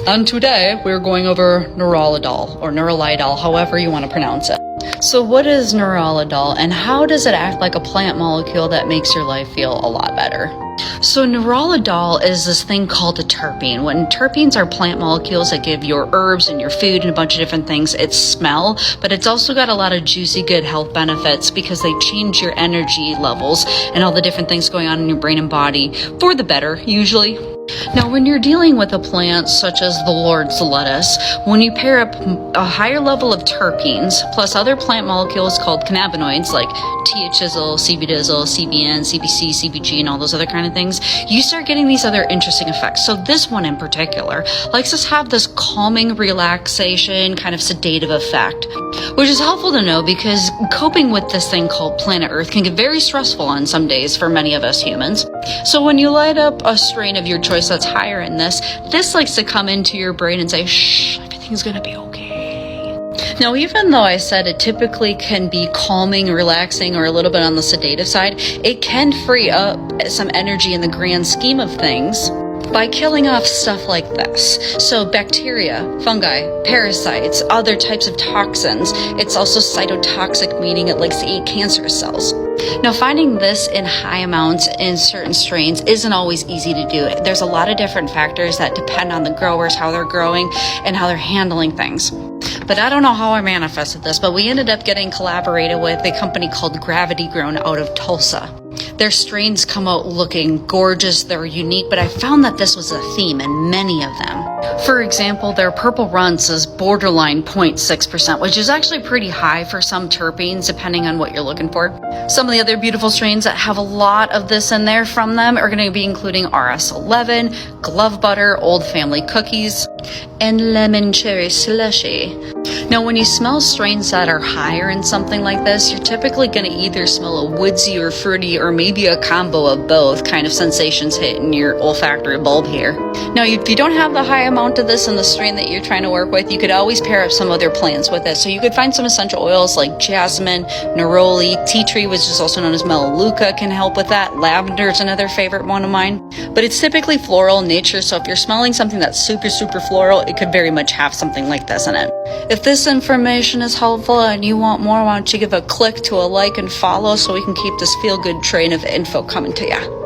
And today we're going over Nerolidol, or Nerolidol, however you want to pronounce it. So what is Nerolidol, and how does it act like a plant molecule that makes your life feel a lot better? So Nerolidol is this thing called a terpene. When terpenes are plant molecules that give your herbs and your food and a bunch of different things its smell, but it's also got a lot of juicy good health benefits because they change your energy levels and all the different things going on in your brain and body for the better, usually. Now, when you're dealing with a plant such as the Lord's lettuce, when you pair up a higher level of terpenes plus other plant molecules called cannabinoids like THCO, CBDizzle, CBN, CBC, CBG, and all those other kind of things, you start getting these other interesting effects. So this one in particular likes us to have this calming, relaxation, kind of sedative effect, which is helpful to know because coping with this thing called planet Earth can get very stressful on some days for many of us humans. So when you light up a strain of your choice that's higher in this likes to come into your brain and say, shh, everything's gonna be okay. Now, even though I said it typically can be calming, relaxing, or a little bit on the sedative side, it can free up some energy in the grand scheme of things by killing off stuff like this. So bacteria, fungi, parasites, other types of toxins. It's also cytotoxic, meaning it likes to eat cancerous cells. Now, finding this in high amounts in certain strains isn't always easy to do. There's a lot of different factors that depend on the growers, how they're growing, and how they're handling things. But I don't know how I manifested this, but we ended up getting collaborated with a company called Gravity Grown out of Tulsa. Their strains come out looking gorgeous, they're unique, but I found that this was a theme in many of them. For example, their purple run says borderline 0.6%, which is actually pretty high for some terpenes, depending on what you're looking for. Some of the other beautiful strains that have a lot of this in there from them are going to be including RS11, Glove Butter, Old Family Cookies, and Lemon Cherry Slushy. Now, when you smell strains that are higher in something like this, you're typically going to either smell a woodsy or fruity or maybe a combo of both kind of sensations hitting your olfactory bulb here. Now, if you don't have the high amount of this in the strain that you're trying to work with, you could always pair up some other plants with it. So you could find some essential oils like jasmine, neroli, tea tree, which is also known as melaleuca, can help with that. Lavender is another favorite one of mine. But it's typically floral in nature, so if you're smelling something that's super, super floral, it could very much have something like this in it. If this information is helpful and you want more, why don't you give a click to a like and follow so we can keep this feel-good train of info coming to you.